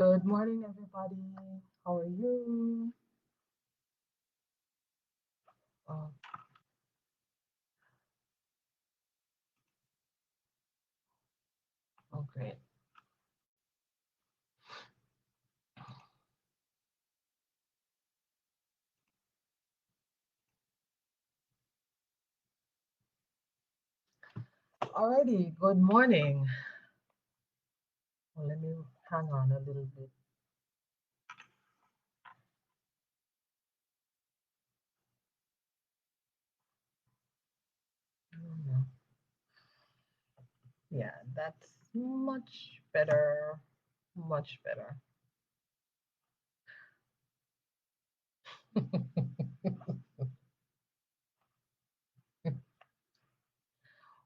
Good morning, everybody. How are you? Oh, oh, great. Alrighty, good morning. Well, let me hang on a little bit. Mm, Yeah, that's much better. Much better.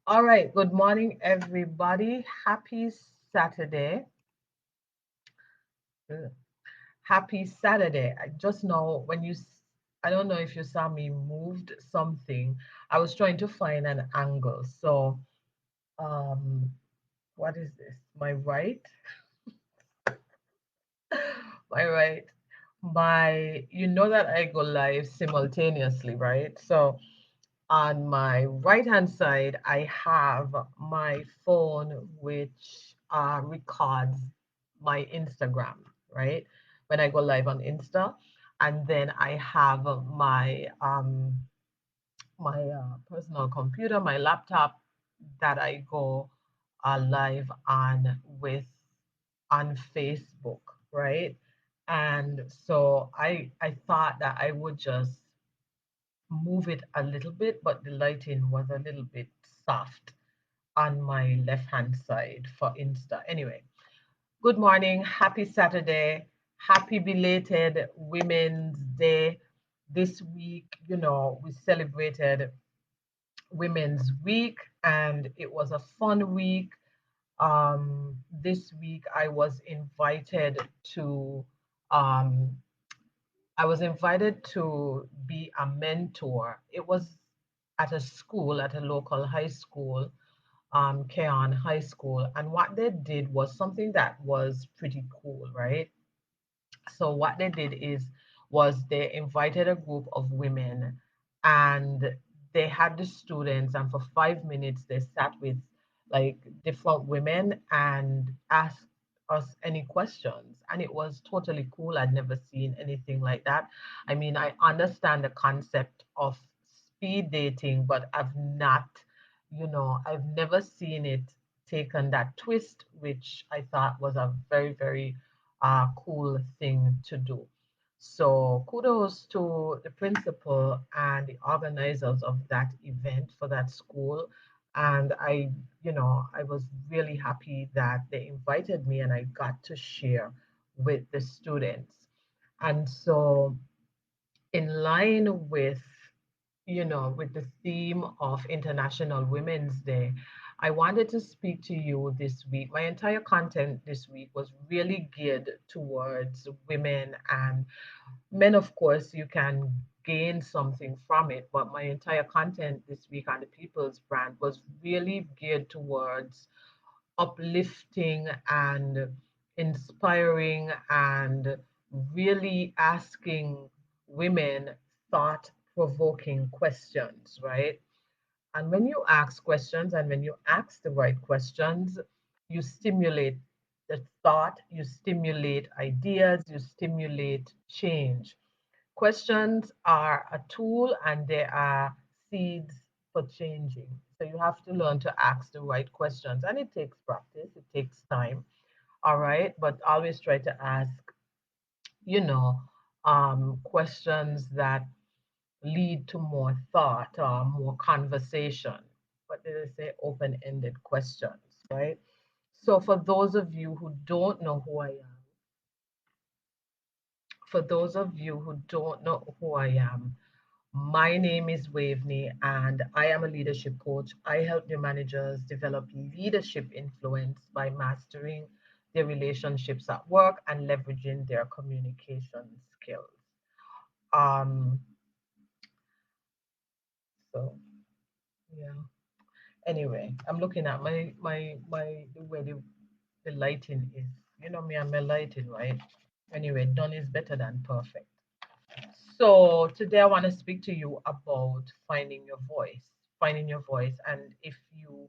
All right, good morning, everybody. Happy Saturday. Ugh. Happy Saturday. I just know when I don't know if you saw me moved something. I was trying to find an angle. So, um, what is this? My right? My right. You know that I go live simultaneously, right? So on my right hand side, I have my phone, which records my Instagram, right? When I go live on Insta. And then I have my personal computer, my laptop that I go live on with on Facebook, right? And so I thought that I would just move it a little bit, but the lighting was a little bit soft on my left hand side for Insta. Anyway, good morning, happy Saturday, happy belated Women's Day. This week, we celebrated Women's Week, and it was a fun week. This week to um, I was invited to be a mentor. It was at a school, at a local high school, Keon High School, and what they did was something that was pretty cool, right? So what they did was they invited a group of women, and they had the students, and for 5 minutes they sat with like different women and asked us any questions, and it was totally cool. I'd never seen anything like that. I mean, I understand the concept of speed dating, but I've never seen it taken that twist, which I thought was a very, very cool thing to do. So kudos to the principal and the organizers of that event for that school. And I was really happy that they invited me and I got to share with the students. And so in line with the theme of International Women's Day, I wanted to speak to you this week. My entire content this week was really geared towards women and men. Of course, you can gain something from it, but my entire content this week on the People's Brand was really geared towards uplifting and inspiring and really asking women thought provoking questions, right? And when you ask questions and when you ask the right questions, you stimulate the thought, you stimulate ideas, you stimulate change. Questions are a tool and they are seeds for changing. So you have to learn to ask the right questions, and it takes practice, it takes time. All right. But always try to ask, you know, questions that lead to more thought or more conversation. But they say open ended questions, right? So for those of you who don't know who I am, for those of you who don't know who I am, my name is Waveney, and I am a leadership coach. I help new managers develop leadership influence by mastering their relationships at work and leveraging their communication skills. Um, so yeah. Anyway, I'm looking at my the way the lighting is, You know me, I'm a lighting, right? Anyway, done is better than perfect. So today I want to speak to you about finding your voice, finding your voice. And if you,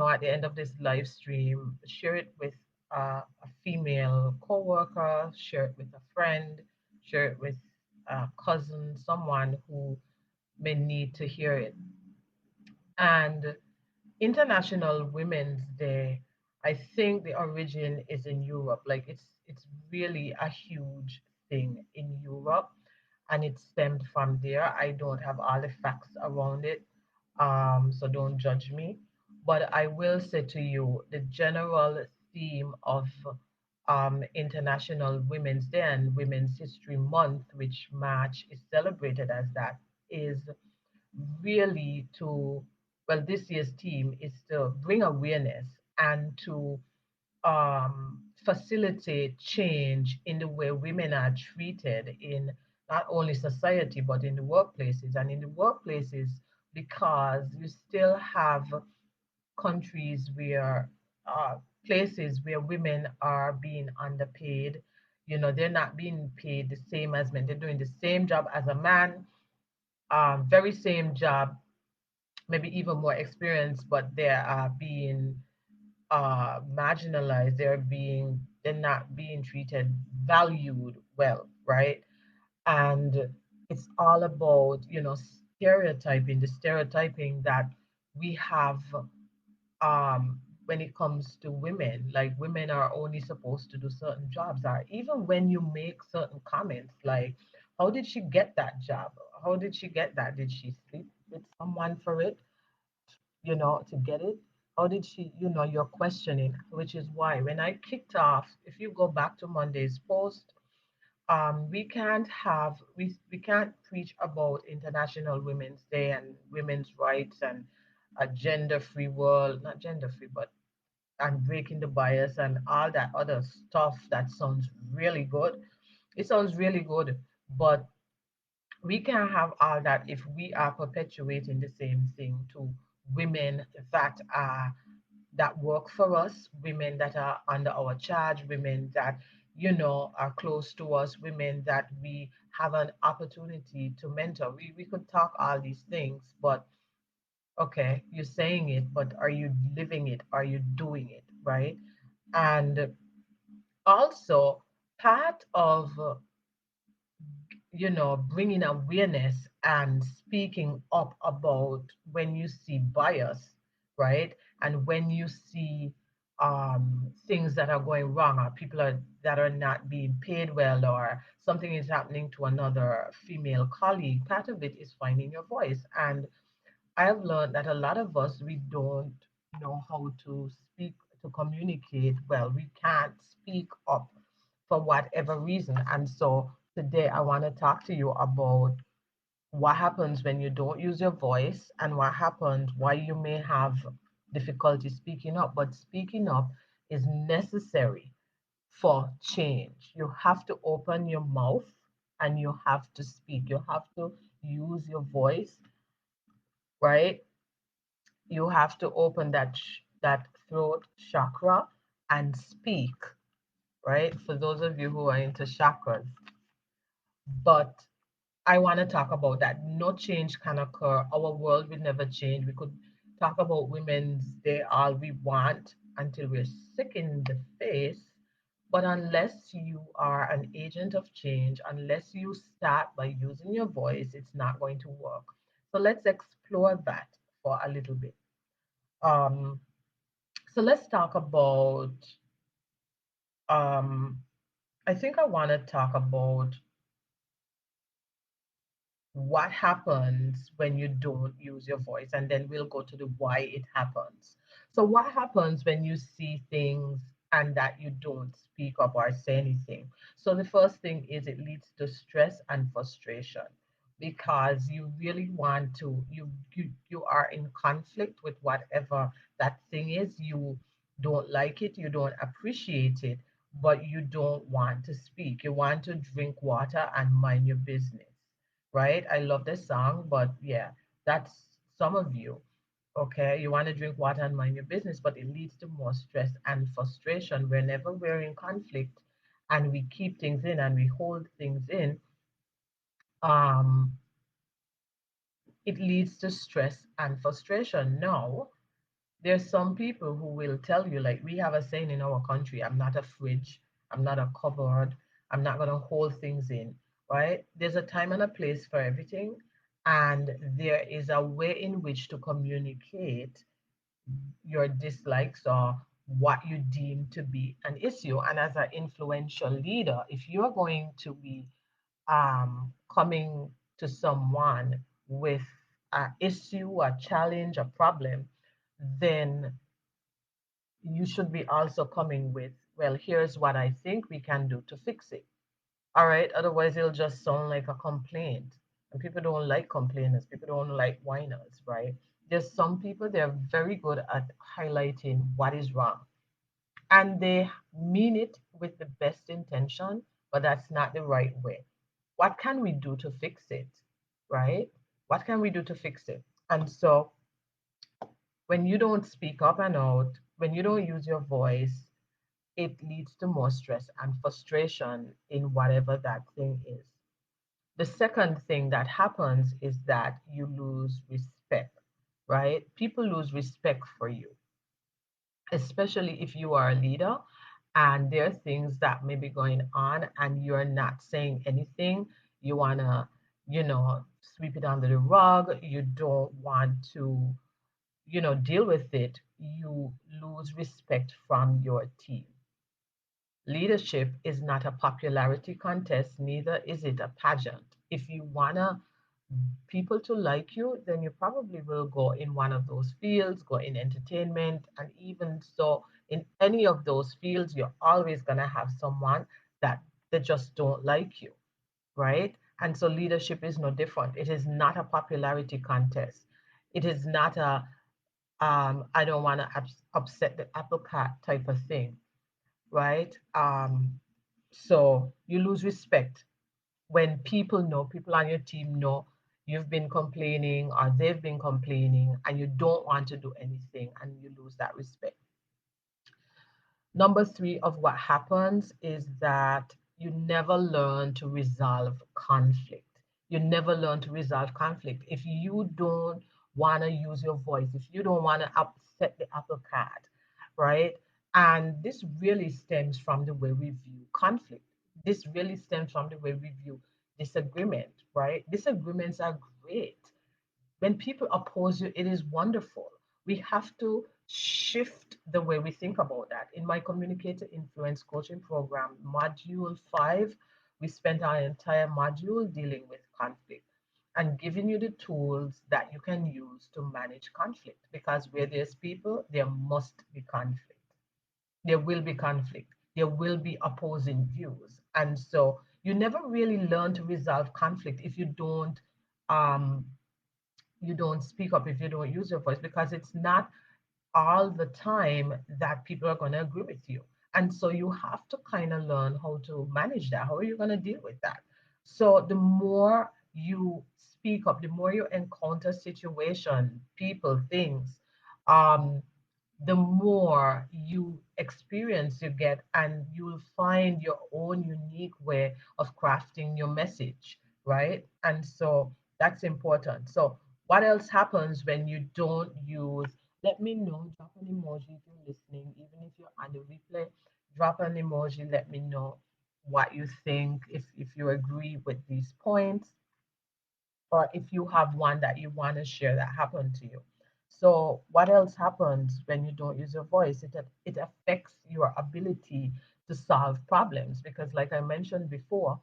at the end of this live stream, share it with a female coworker, share it with a friend, share it with a cousin, someone who may need to hear it. And International Women's Day, I think the origin is in Europe. Like it's really a huge thing in Europe, and it stemmed from there. I don't have all the facts around it, so don't judge me. But I will say to you, the general theme of International Women's Day and Women's History Month, which March is celebrated as that, is really to, well, this year's theme is to bring awareness and to facilitate change in the way women are treated in not only society but in the workplaces. And in the workplaces, because you still have countries where uh, places where women are being underpaid. They're not being paid the same as men. They're doing the same job as a man, very same job, maybe even more experience, but they are being marginalized. They're not being treated, valued well, right? And it's all about, stereotyping, the stereotyping that we have when it comes to women. Like women are only supposed to do certain jobs, or even when you make certain comments like, how did she get that job? How did she get that? Did she sleep with someone for it? To get it? How did she, you're questioning, which is why when I kicked off, if you go back to Monday's post, we can't preach about International Women's Day and women's rights and a gender-free world, not gender-free, but and breaking the bias and all that other stuff that sounds really good. It sounds really good, but we can't have all that if we are perpetuating the same thing to women that work for us, women that are under our charge, women that are close to us, women that we have an opportunity to mentor. We could talk all these things, but okay, you're saying it, but are you living it? Are you doing it? Right? And also, part of bringing awareness and speaking up about when you see bias, right? And when you see things that are going wrong, or that are not being paid well, or something is happening to another female colleague, part of it is finding your voice. And I've learned that a lot of us, we don't know how to speak, to communicate well. We can't speak up for whatever reason. And so today I want to talk to you about what happens when you don't use your voice and what happens, why you may have difficulty speaking up. But speaking up is necessary for change. You have to open your mouth and you have to speak. You have to use your voice, right? You have to open that throat chakra and speak, right? For those of you who are into chakras. But I want to talk about that. No change can occur. Our world will never change. We could talk about Women's Day all we want until we're sick in the face. But unless you are an agent of change, unless you start by using your voice, it's not going to work. So let's explore that for a little bit. Um, so let's talk about, um, I think I want to talk about what happens when you don't use your voice, and then we'll go to the why it happens. So what happens when you see things and that you don't speak up or say anything? So the first thing is it leads to stress and frustration, because you really want to, you are in conflict with whatever that thing is. You don't like it, you don't appreciate it, but you don't want to speak. You want to drink water and mind your business, right? I love this song, but yeah, that's some of you. Okay, you want to drink water and mind your business, but it leads to more stress and frustration. Whenever we're in conflict and we keep things in and we hold things in, um, it leads to stress and frustration. Now, there's some people who will tell you, like we have a saying in our country, I'm not a fridge, I'm not a cupboard, I'm not going to hold things in, right? There's a time and a place for everything, and there is a way in which to communicate your dislikes or what you deem to be an issue. And as an influential leader, if you're going to be coming to someone with an issue, a challenge, a problem, then you should be also coming with, well, here's what I think we can do to fix it. All right. Otherwise, it'll just sound like a complaint. And people don't like complainers. People don't like whiners, right? There's some people, they're very good at highlighting what is wrong. And they mean it with the best intention, but that's not the right way. What can we do to fix it? Right? What can we do to fix it? And so when you don't speak up and out, when you don't use your voice, it leads to more stress and frustration in whatever that thing is. The second thing that happens is that you lose respect, right? People lose respect for you, especially if you are a leader and there are things that may be going on and you're not saying anything. You want to, sweep it under the rug. You don't want to, deal with it. You lose respect from your team. Leadership is not a popularity contest, neither is it a pageant. If you want people to like you, then you probably will go in one of those fields, go in entertainment, and even so, in any of those fields, you're always going to have someone that they just don't like you, right? And so leadership is no different. It is not a popularity contest. It is not a I don't want to upset the apple cart type of thing, right? So you lose respect when people on your team know you've been complaining or they've been complaining and you don't want to do anything and you lose that respect. Number three of what happens is that you never learn to resolve conflict. You never learn to resolve conflict. If you don't want to use your voice, if you don't want to upset the apple cart, right? And this really stems from the way we view conflict. This really stems from the way we view disagreement, right? Disagreements are great. When people oppose you, it is wonderful. We have to shift the way we think about that. In my communicator influence coaching program, module 5, we spent our entire module dealing with conflict and giving you the tools that you can use to manage conflict, because where there's people, there must be conflict. There will be conflict. There will be opposing views. And so you never really learn to resolve conflict if um, you don't speak up, if you don't use your voice, because it's not all the time that people are going to agree with you. And so you have to kind of learn how to manage that. How are you going to deal with that? So the more you speak up, the more you encounter situation, people, things, um, the more you experience you get, and you'll find your own unique way of crafting your message, right? And so that's important. So what else happens when you don't use, let me know, drop an emoji if you're listening, even if you're on the replay, drop an emoji, let me know what you think, if you agree with these points, or if you have one that you want to share that happened to you. So, what else happens when you don't use your voice? It affects your ability to solve problems, because, like I mentioned before,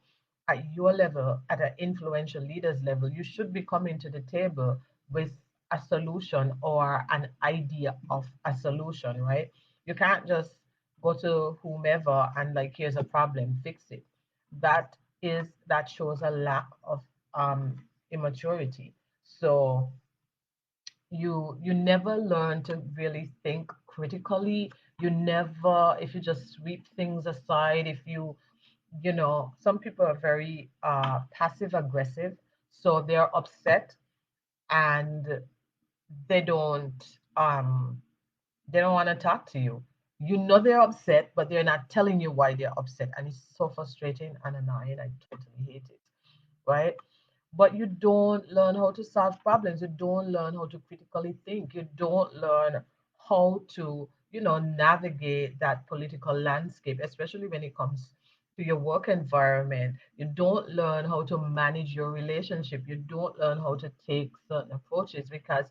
at your level, at an influential leader's level, you should be coming to the table with a solution or an idea of a solution, right? You can't just go to whomever and, like, here's a problem, fix it. That shows a lack of immaturity. So you never learn to really think critically. You never, if you just sweep things aside, if some people are very passive aggressive, so they're upset and they don't um they don't want to talk to you. You know they're upset, but they're not telling you why they're upset, and it's so frustrating and annoying. I totally hate it, right? But you don't learn how to solve problems. You don't learn how to critically think. You don't learn how to, navigate that political landscape, especially when it comes to your work environment. You don't learn how to manage your relationship. You don't learn how to take certain approaches because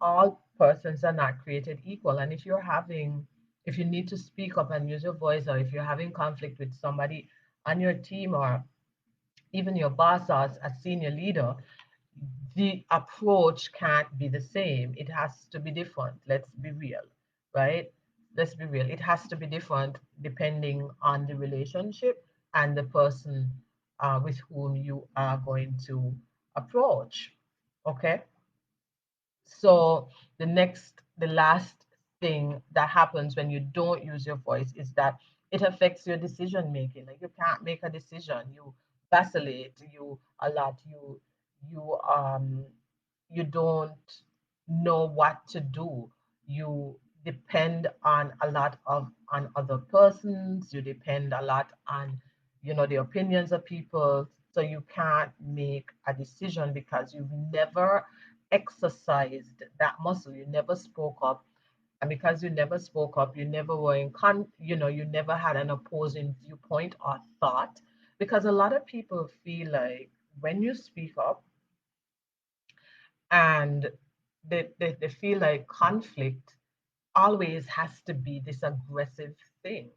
all persons are not created equal. And if you need to speak up and use your voice, or if you're having conflict with somebody on your team, or even your boss as a senior leader, the approach can't be the same. It has to be different. Let's be real, right? Let's be real. It has to be different depending on the relationship and the person with whom you are going to approach. Okay. So the last thing that happens when you don't use your voice is that it affects your decision making. Like you can't make a decision. You vacillate. You a lot. You don't know what to do. You depend on a lot of on other persons. You depend a lot on the opinions of people. So you can't make a decision because you've never exercised that muscle. You never spoke up. And because you never spoke up, you never were you never had an opposing viewpoint or thought. Because a lot of people feel like when you speak up and they feel like conflict always has to be this aggressive thing.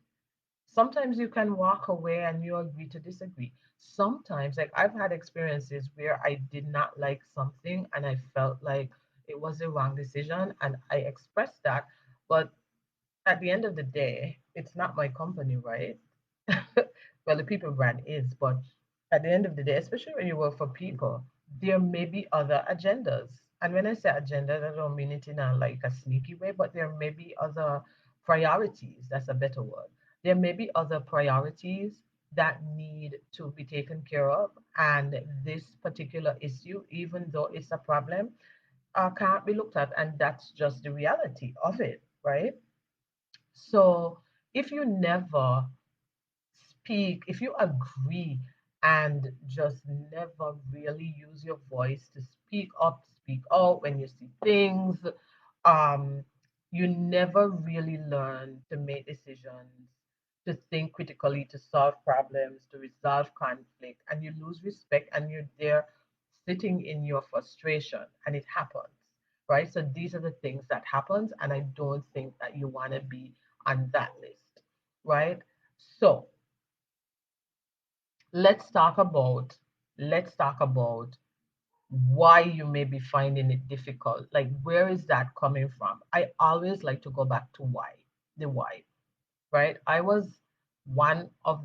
Sometimes you can walk away and you agree to disagree. Sometimes, like I've had experiences where I did not like something and I felt like it was the wrong decision and I expressed that. But at the end of the day, it's not my company, right? Well, the people brand is, but at the end of the day, especially when you work for people, there may be other agendas. And when I say agenda, I don't mean it in a like a sneaky way, but there may be other priorities. That's a better word. There may be other priorities that need to be taken care of. And this particular issue, even though it's a problem, can't be looked at. And that's just the reality of it, right? So if you never speak, if you agree and just never really use your voice to speak up, speak out when you see things, um, you never really learn to make decisions, to think critically, to solve problems, to resolve conflict, and you lose respect and you're there sitting in your frustration and it happens, right? So these are the things that happens, and I don't think that you want to be on that list, right? So let's talk about let's talk about why you may be finding it difficult. Like, where is that coming from? I always like to go back to why, the why, right? I was one of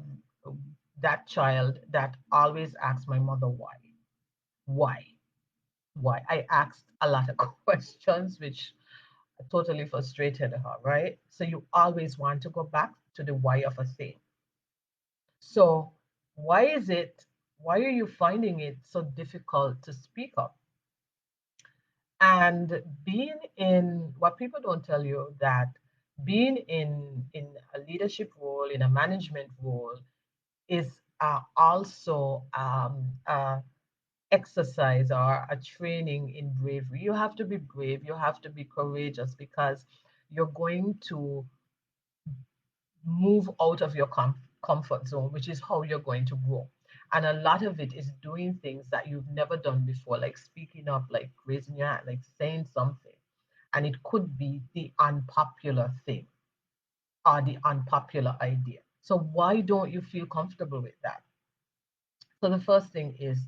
that child that always asked my mother why, why. I asked a lot of questions, which totally frustrated her, right? So you always want to go back to the why of a thing. So, why is it, why are you finding it so difficult to speak up? And being in, what people don't tell you, that being in a leadership role, in a management role, is also exercise or a training in bravery. You have to be brave, you have to be courageous, because you're going to move out of your comfort zone, which is how you're going to grow. And a lot of it is doing things that you've never done before, like speaking up, like raising your hand, like saying something. And it could be the unpopular thing or the unpopular idea. So, why don't you feel comfortable with that? So, the first thing is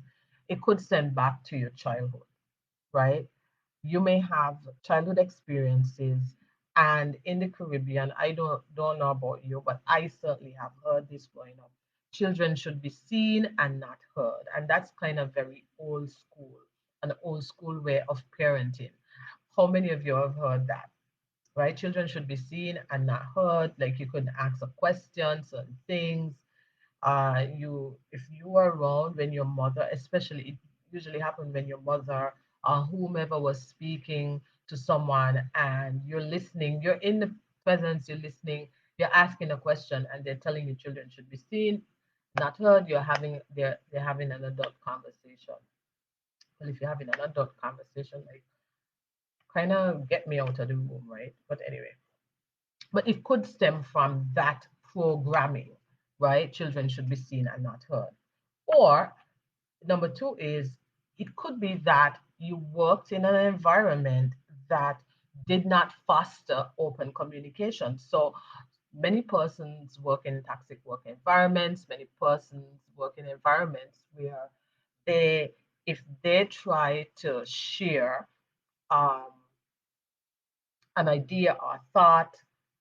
it could send back to your childhood, right? You may have childhood experiences, and in the Caribbean, I don't know about you, but I certainly have heard this growing up. Children should be seen and not heard, and that's kind of very old school, an old school way of parenting. How many of you have heard that? Right? Children should be seen and not heard. Like, you couldn't ask a question, certain things. You, if you were around when your mother, especially it usually happened when your mother whomever was speaking to someone, and you're listening, you're in the presence, you're listening, you're asking a question, and they're telling you children should be seen, not heard. They're having an adult conversation. Well, if you're having an adult conversation, like, kind of get me out of the room, right? But anyway, but it could stem from that programming, right? Children should be seen and not heard. Or number two is, it could be that you worked in an environment that did not foster open communication. So many persons work in toxic work environments, many persons work in environments where they, if they try to share um, an idea or thought,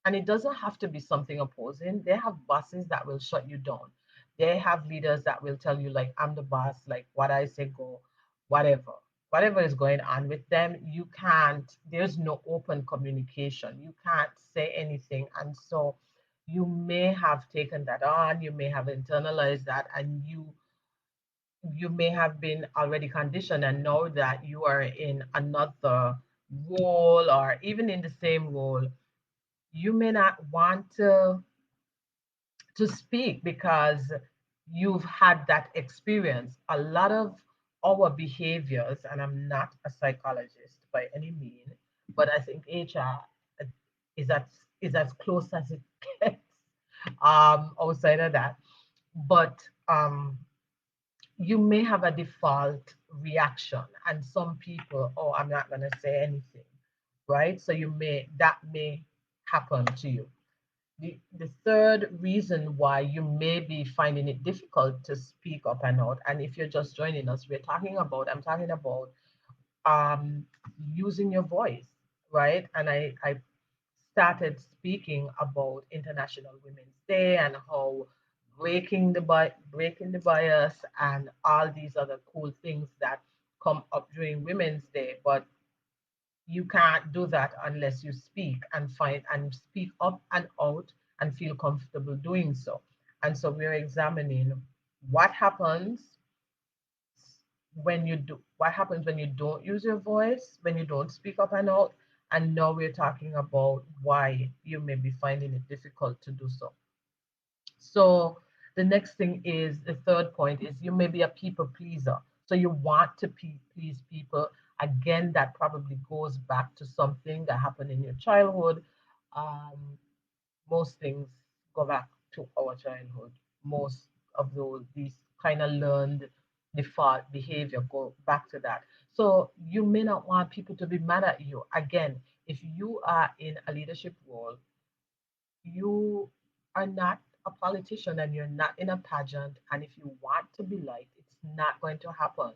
and it doesn't have to be something opposing. They have bosses that will shut you down. They have leaders that will tell you, like, I'm the boss, like, what I say go, whatever. Whatever is going on with them, you can't, there's no open communication. You can't say anything. And so you may have taken that on, you may have internalized that, and you may have been already conditioned and know that you are in another role, or even in the same role, you may not want to speak because you've had that experience. A lot of our behaviors, and I'm not a psychologist by any means, but I think HR is as is as close as it gets outside of that. But you may have a default reaction, and some people, oh, I'm not going to say anything, right? So that may happen to you. The third reason why you may be finding it difficult to speak up and out, and if you're just joining us, I'm talking about um, using your voice, right? And I started speaking about International Women's Day and how breaking the bias and all these other cool things that come up during Women's Day. But you can't do that unless you speak and find and speak up and out and feel comfortable doing so. And so we're examining what happens what happens when you don't use your voice, when you don't speak up and out. And now we're talking about why you may be finding it difficult to do so. So the next thing is, the third point is, you may be a people pleaser. So you want to please people. Again, that probably goes back to something that happened in your childhood. Um, most things go back to our childhood. Most of these kind of learned default behavior go back to that. So you may not want people to be mad at you. Again, if you are in a leadership role, you are not a politician and you're not in a pageant. And if you want to be liked, it's not going to happen,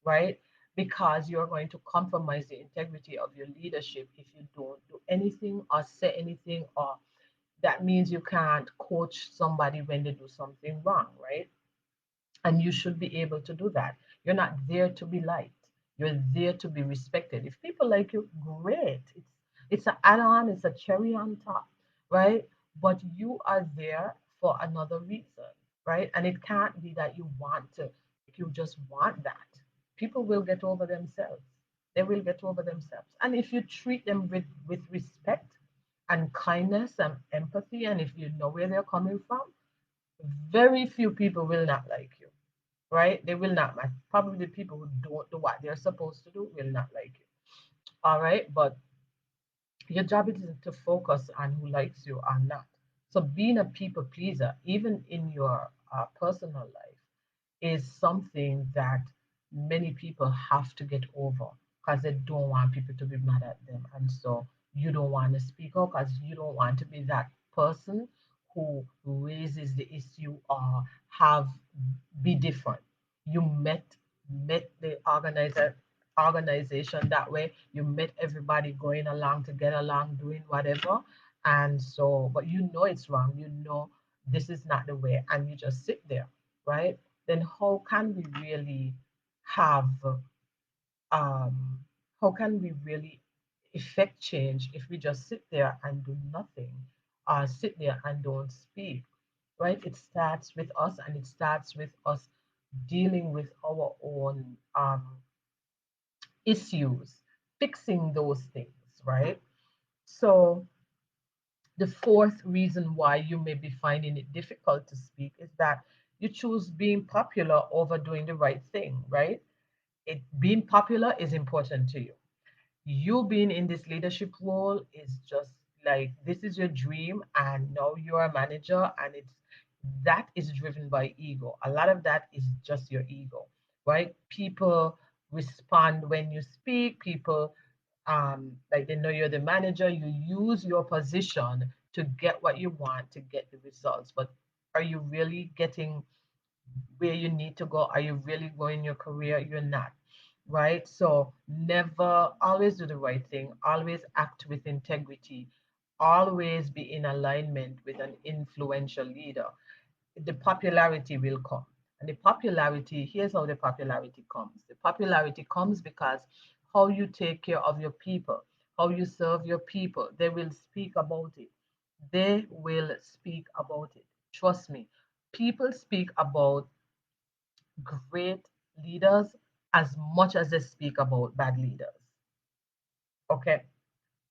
right? Because you're going to compromise the integrity of your leadership if you don't do anything or say anything, or that means you can't coach somebody when they do something wrong, right? And you should be able to do that. You're not there to be liked. You're there to be respected. If people like you, great. It's an add-on, it's a cherry on top, right? But you are there for another reason, right? And it can't be that you want to, like, you just want that. People will get over themselves. They will get over themselves. And if you treat them with respect and kindness and empathy, and if you know where they're coming from, very few people will not like you, right? They will not. Probably the people who don't do what they're supposed to do will not like you. All right. But your job is to focus on who likes you or not. So being a people pleaser, even in your personal life, is something that many people have to get over because they don't want people to be mad at them. And so you don't want to speak up because you don't want to be that person who raises the issue or have be different. You met the organization that way. You met everybody going along to get along, doing whatever. And so, but you know it's wrong. You know this is not the way, and you just sit there, right? Then have um, how can we really effect change if we just sit there and do nothing, or sit there and don't speak, right? It starts with us, and it starts with us dealing with our own issues, fixing those things, right? So the fourth reason why you may be finding it difficult to speak is that you choose being popular over doing the right thing, right? Being popular is important to you. You being in this leadership role is just like this is your dream, and now you're a manager, and it's that is driven by ego. A lot of that is just your ego, right? People respond when you speak. People like they know you're the manager. You use your position to get what you want, to get the results. But are you really getting where you need to go? Are you really going your career? You're not, right? So never, always do the right thing, always act with integrity, always be in alignment with an influential leader. The popularity will come. And the popularity, here's how the popularity comes. The popularity comes because how you take care of your people, how you serve your people, they will speak about it. They will speak about it. Trust me. People speak about great leaders as much as they speak about bad leaders. Okay?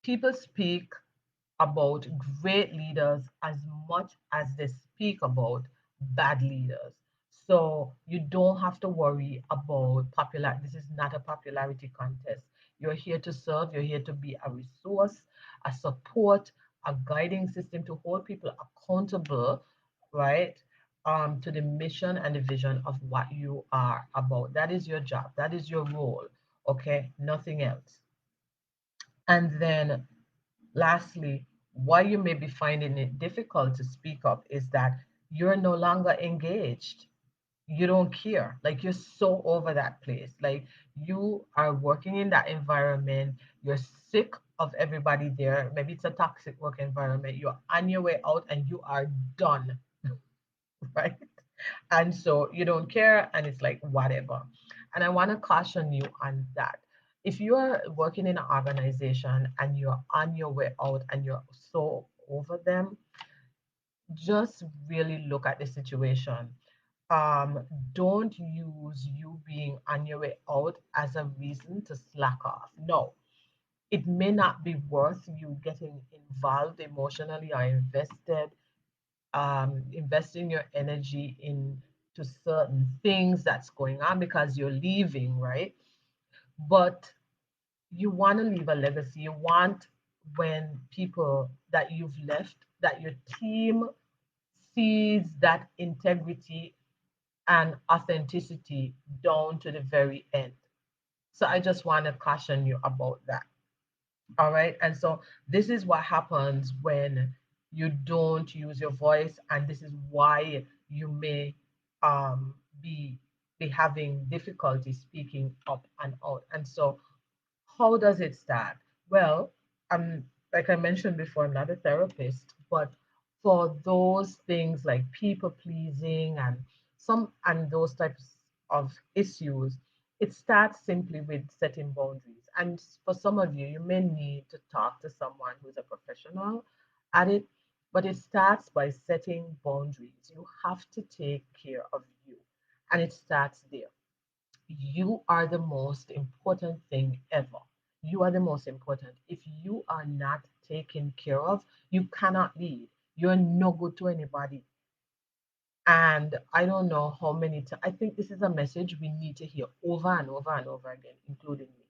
People speak about great leaders as much as they speak about bad leaders. So you don't have to worry about popular. This is not a popularity contest. You're here to serve. You're here to be a resource, a support, a guiding system to hold people accountable, right? To the mission and the vision of what you are about. That is your job. That is your role. Okay, nothing else. And then lastly, why you may be finding it difficult to speak up is that you're no longer engaged. You don't care. Like you're so over that place. Like you are working in that environment. You're sick of everybody there. Maybe it's a toxic work environment. You're on your way out and you are done, right? And so you don't care, and it's like whatever. And I want to caution you on that. If you are working in an organization and you're on your way out and you're so over them, just really look at the situation. Don't use you being on your way out as a reason to slack off. No, it may not be worth you getting involved emotionally or investing your energy into certain things that's going on because you're leaving, right? But you want to leave a legacy. You want when people that you've left, that your team sees that integrity and authenticity down to the very end. So I just want to caution you about that. All right. And so this is what happens when you don't use your voice, and this is why you may um, be be having difficulty speaking up and out. And so how does it start? Well, like I mentioned before, I'm not a therapist, but for those things like people pleasing and those types of issues, it starts simply with setting boundaries. And for some of you, you may need to talk to someone who's a professional at it, but it starts by setting boundaries. You have to take care of you, and it starts there. You are the most important thing ever. You are the most important. If you are not taken care of, you cannot lead. You're no good to anybody. And I don't know how many times, I think this is a message we need to hear over and over and over again, including me,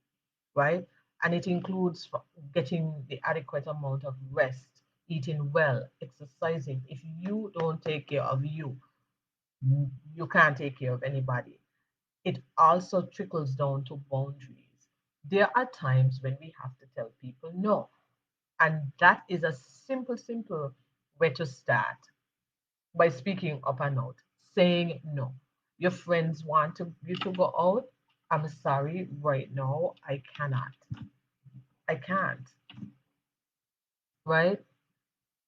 right? And it includes getting the adequate amount of rest, eating well, exercising. If you don't take care of you, you can't take care of anybody. It also trickles down to boundaries. There are times when we have to tell people no. And that is a simple, simple way to start by speaking up and out, saying no. Your friends want you to go out. I'm sorry, right now, I cannot. I can't, right?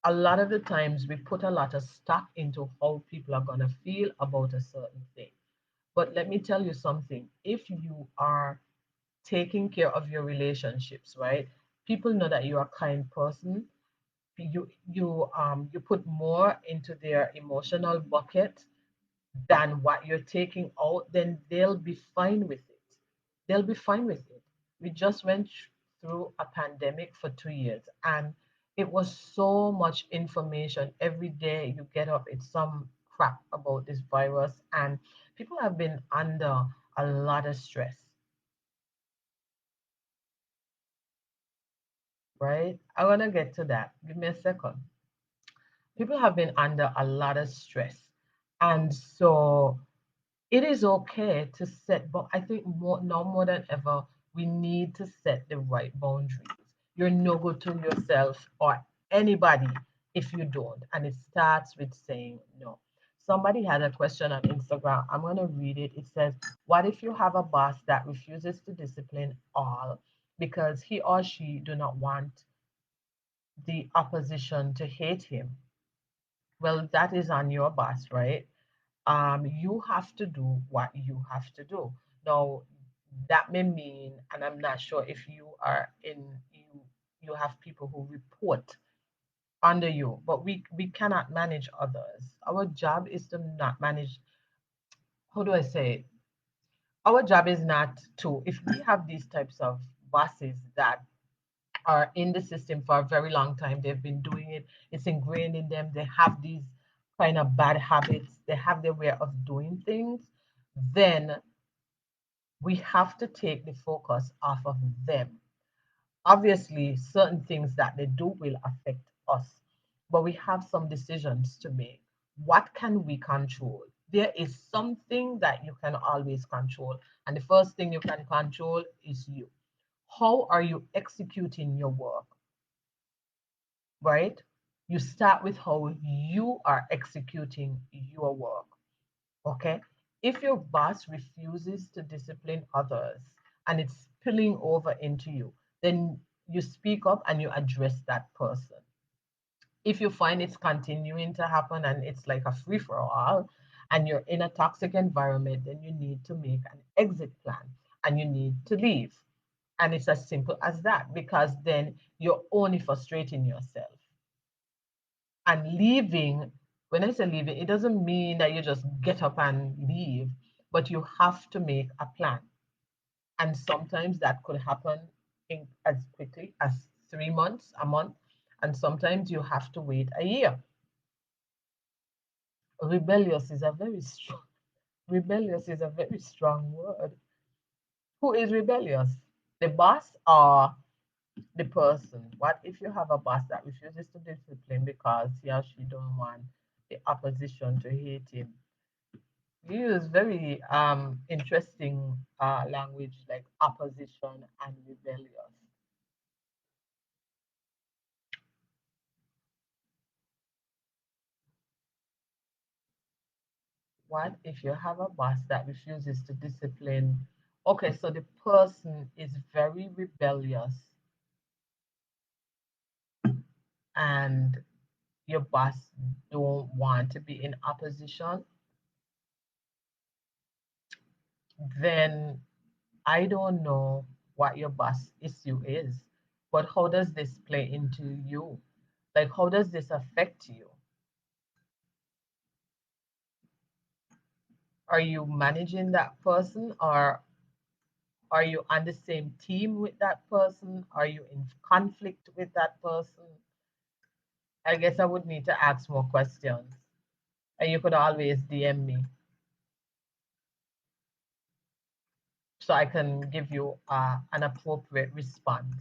A lot of the times we put a lot of stock into how people are going to feel about a certain thing. But let me tell you something. If you are taking care of your relationships, right? People know that you're a kind person. You put more into their emotional bucket than what you're taking out, then they'll be fine with it. They'll be fine with it. We just went through a pandemic for 2 years, and it was so much information. Every day you get up, it's some crap about this virus, and people have been under a lot of stress, right? I want to get to that. Give me a second. People have been under a lot of stress. And so it is okay to set, but I think more now more than ever, we need to set the right boundaries. You're no good to yourself or anybody if you don't. And it starts with saying no. Somebody had a question on Instagram. I'm going to read it. It says, what if you have a boss that refuses to discipline all because he or she do not want the opposition to hate him? Well, that is on your boss, right? You have to do what you have to do. Now, that may mean, and I'm not sure if you are in you have people who report under you, but we cannot manage others. Our job is to not manage. How do I say it? Our job is not to. If we have these types of bosses that are in the system for a very long time. They've been doing it, it's ingrained in them. They have these kind of bad habits, they have their way of doing things. Then we have to take the focus off of them. Obviously, certain things that they do will affect us, but we have some decisions to make. What can we control? There is something that you can always control, and the first thing you can control is you. How are you executing your work? Right? You start with how you are executing your work. Okay? If your boss refuses to discipline others and it's spilling over into you, then you speak up and you address that person. If you find it's continuing to happen and it's like a free for all and you're in a toxic environment, then you need to make an exit plan and you need to leave. And it's as simple as that, because then you're only frustrating yourself. And leaving, when I say leaving, it doesn't mean that you just get up and leave, but you have to make a plan. And sometimes that could happen in as quickly as 3 months, a month, and sometimes you have to wait a year. Rebellious is a very strong rebellious is a very strong word. Who is rebellious? The boss or the person? What if you have a boss that refuses to discipline because he or she don't want the opposition to hate him? You use very interesting language like opposition and rebellious. What if you have a boss that refuses to discipline? Okay, so the person is very rebellious and your boss don't want to be in opposition, then I don't know what your boss issue is, but how does this play into you? Like, how does this affect you? Are you managing that person, or are you on the same team with that person? Are you in conflict with that person? I guess I would need to ask more questions. And you could always DM me so I can give you an appropriate response.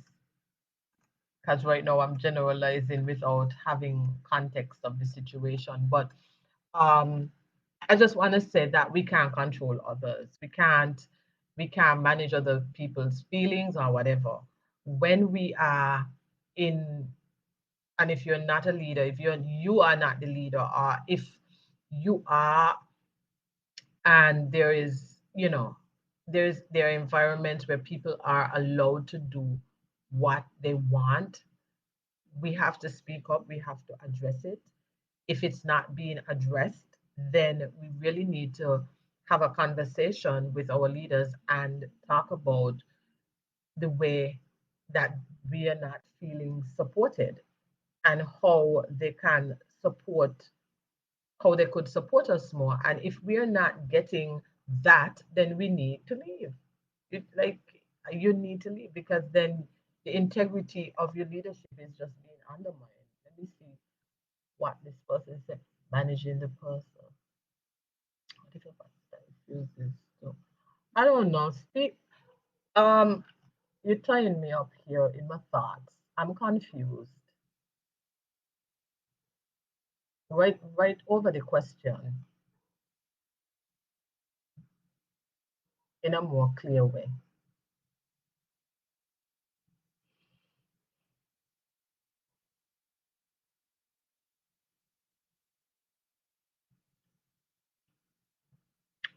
Because right now I'm generalizing without having context of the situation. But um, I just want to say that we can't control others. We can't manage other people's feelings or whatever. When we are in, and if you're not a leader, if you are not the leader, or if you are, and there are environments where people are allowed to do what they want, we have to speak up, we have to address it. If it's not being addressed, then we really need to have a conversation with our leaders and talk about the way that we are not feeling supported, and support how they could support us more. And if we're not getting that, then we need to leave. It like You need to leave because then the integrity of your leadership is just being undermined. Let me see what this person said. Managing the person. What if a pastor refuses to? I don't know. Speak. Um, you're tying me up here in my thoughts. I'm confused. Right over the question in a more clear way.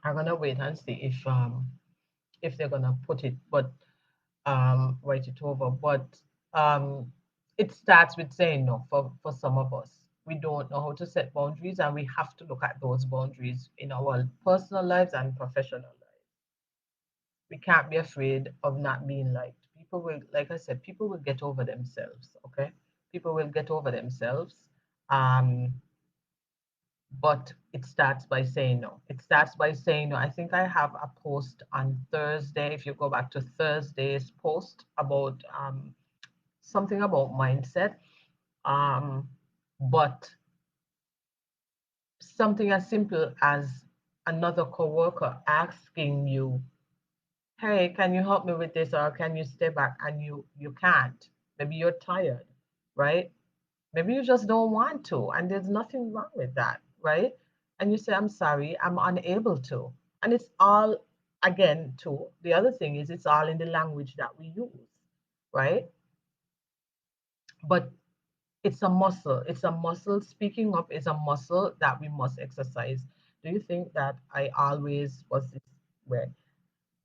I'm gonna wait and see if they're gonna put it, but write it over. But um, it starts with saying no for some of us. We don't know how to set boundaries, and we have to look at those boundaries in our personal lives and professional lives. We can't be afraid of not being liked. People will, like I said, people will get over themselves. Okay, people will get over themselves. Um, but it starts by saying no. It starts by saying no. I think I have a post on Thursday. If you go back to Thursday's post about something about mindset, um, but something as simple as another coworker asking you, "Hey, can you help me with this?" or "Can you stay back?" and you can't. Maybe you're tired, right? Maybe you just don't want to, and there's nothing wrong with that, right? And you say, "I'm sorry, I'm unable to." And it's all, again, too, the other thing is it's all in the language that we use, right? But it's a muscle. It's a muscle. Speaking up is a muscle that we must exercise. Do you think that I always was this way?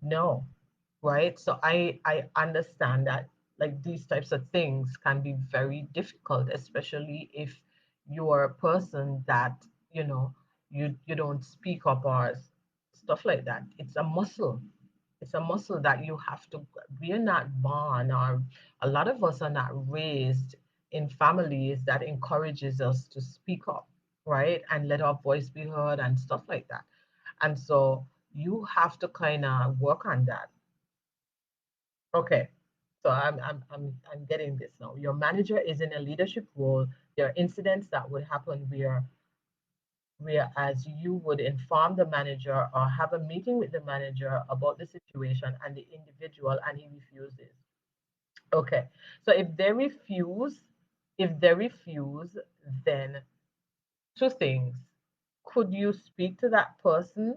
No, right? So I understand that like these types of things can be very difficult, especially if you are a person that, you know, you don't speak up or stuff like that. It's a muscle. It's a muscle that you have to. We're not born, or a lot of us are not raised in families that encourages us to speak up, right? And let our voice be heard and stuff like that. And so you have to kind of work on that. Okay. So I'm getting this now. Your manager is in a leadership role. There are incidents that would happen whereas you would inform the manager or have a meeting with the manager about the situation and the individual and he refuses. Okay. So if they refuse, then two things. Could you speak to that person?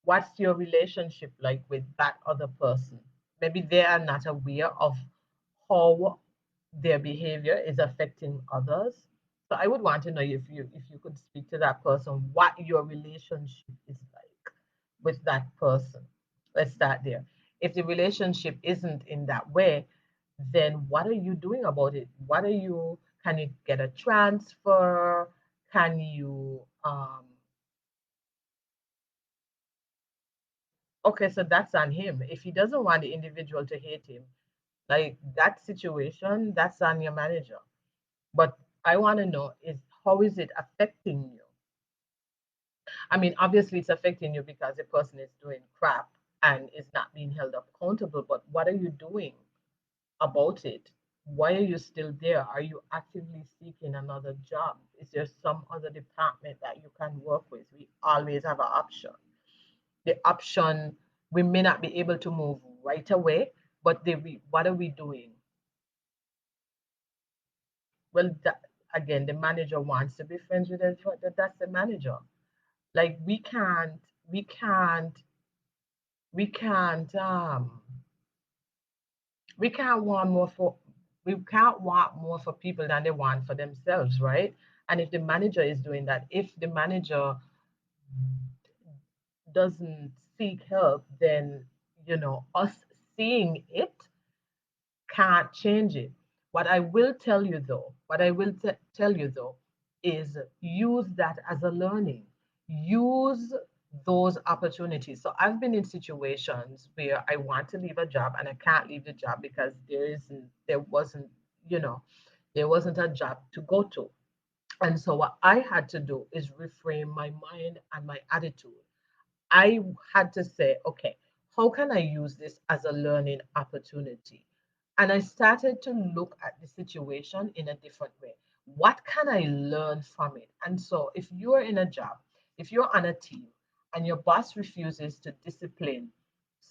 What's your relationship like with that other person? Maybe they are not aware of how their behavior is affecting others. So I would want to know if you could speak to that person, what your relationship is like with that person. Let's start there. If the relationship isn't in that way, then what are you doing about it? What are you, can you get a transfer? Can you okay, so that's on him. If he doesn't want the individual to hate him, like that situation, that's on your manager. But I want to know is how is it affecting you? I mean, obviously it's affecting you because the person is doing crap and is not being held accountable. But what are you doing about it? Why are you still there? Are you actively seeking another job? Is there some other department that you can work with? We always have an option. The option, we may not be able to move right away, but what are we doing? Well, again, the manager wants to be friends with us, but that's the manager. Like we can't, we can't, we can't want more for, we can't want more for people than they want for themselves, right? And if the manager is doing that, if the manager doesn't seek help, then us seeing it can't change it. What I will tell you though, is use that as a learning. Use those opportunities. So I've been in situations where I want to leave a job and I can't leave the job because there wasn't, you know, there wasn't a job to go to. And so what I had to do is reframe my mind and my attitude. I had to say, okay, how can I use this as a learning opportunity? And I started to look at the situation in a different way. What can I learn from it? And so, if you're in a job, if you're on a team, and your boss refuses to discipline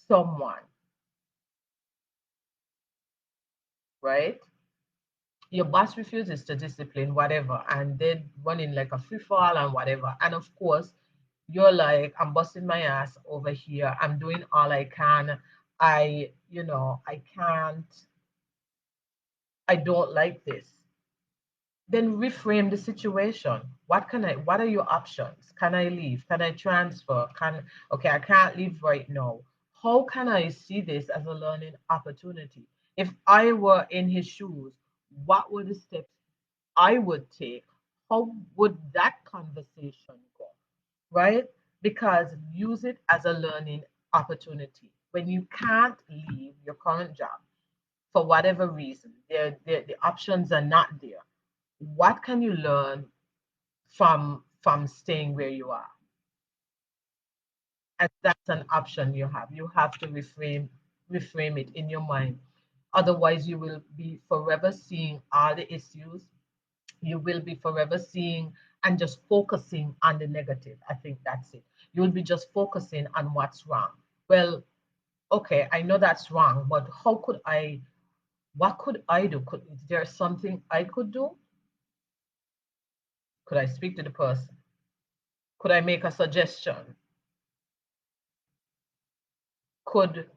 someone, right? Your boss refuses to discipline whatever, and they're running like a free fall and whatever. And of course, you're like, I'm busting my ass over here. I'm doing all I can. I can't, I don't like this. Then reframe the situation. What are your options? Can I leave? Can I transfer? Okay, I can't leave right now. How can I see this as a learning opportunity? If I were in his shoes, what were the steps I would take? How would that conversation go? Right? Because use it as a learning opportunity. When you can't leave your current job for whatever reason, the options are not there. What can you learn from staying where you are? And that's an option you have. You have to reframe it in your mind. Otherwise, you will be forever seeing all the issues. You will be forever seeing and just focusing on the negative. I think that's it. You'll be just focusing on what's wrong. Well, okay, I know that's wrong, but what could I do? Is there something I could do? Could I speak to the person? Could I make a suggestion? Could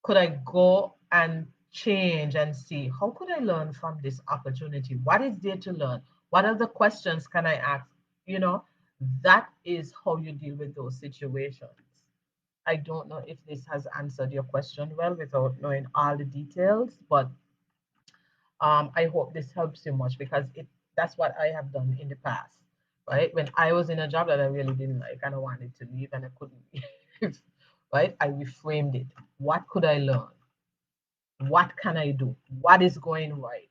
could I go and change and see how could I learn from this opportunity? What is there to learn? What other questions can I ask? You know, that is how you deal with those situations. I don't know if this has answered your question well without knowing all the details, but I hope this helps you much because it that's what I have done in the past, right? When I was in a job that I really didn't like and I wanted to leave and I couldn't leave, right? I reframed it. What could I learn? What can I do? What is going right?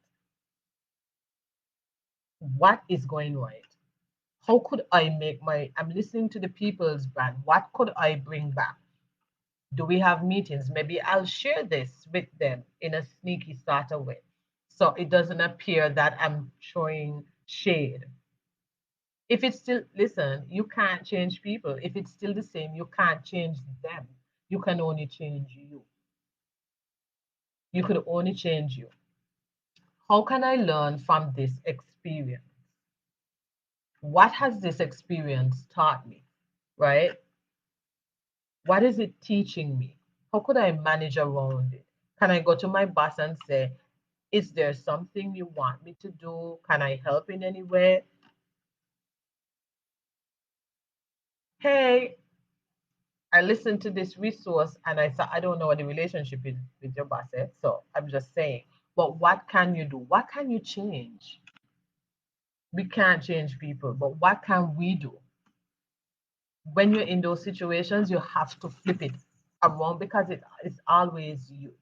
What is going right? How could I make I'm listening to the people's brand. What could I bring back? Do we have meetings? Maybe I'll share this with them in a sneaky sort of way. So it doesn't appear that I'm showing shade. If it's still, listen, you can't change people. If it's still the same, you can't change them. You can only change you. You could only change you. How can I learn from this experience? What has this experience taught me? Right? What is it teaching me? How could I manage around it? Can I go to my boss and say, is there something you want me to do? Can I help in any way? Hey, I listened to this resource and I thought, I don't know what the relationship is with your boss. So I'm just saying, but what can you do? What can you change? We can't change people, but what can we do? When you're in those situations, you have to flip it around because it's always you.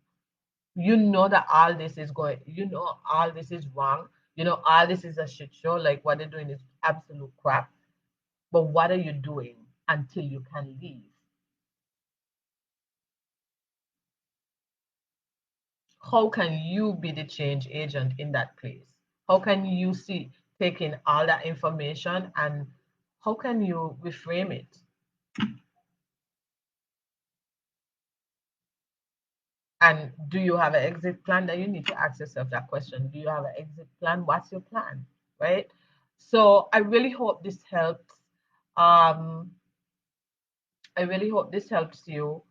You know that all this is going, you know, all this is wrong. You know, all this is a shit show. Like what they're doing is absolute crap. But what are you doing until you can leave? How can you be the change agent in that place? How can you see taking all that information and how can you reframe it? And do you have an exit plan? That you need to ask yourself that question. Do you have an exit plan? What's your plan? Right? So I really hope this helps. Um, I really hope this helps you.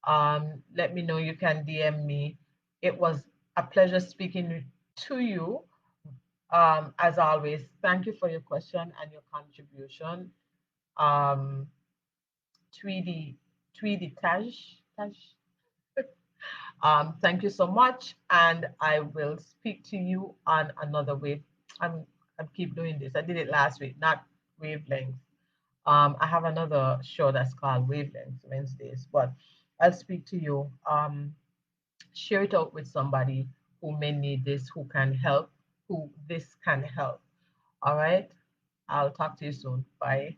Let me know. You can DM me. It was a pleasure speaking to you. As always, thank you for your question and your contribution. Um, Tweedy, Tweedy Taj. Thank you so much, and I will speak to you on another wave. I keep doing this. I did it last week, not wavelength. I have another show that's called Wavelengths Wednesdays, but I'll speak to you. Share it out with somebody who may need this, who can help, who this can help. All right. I'll talk to you soon. Bye.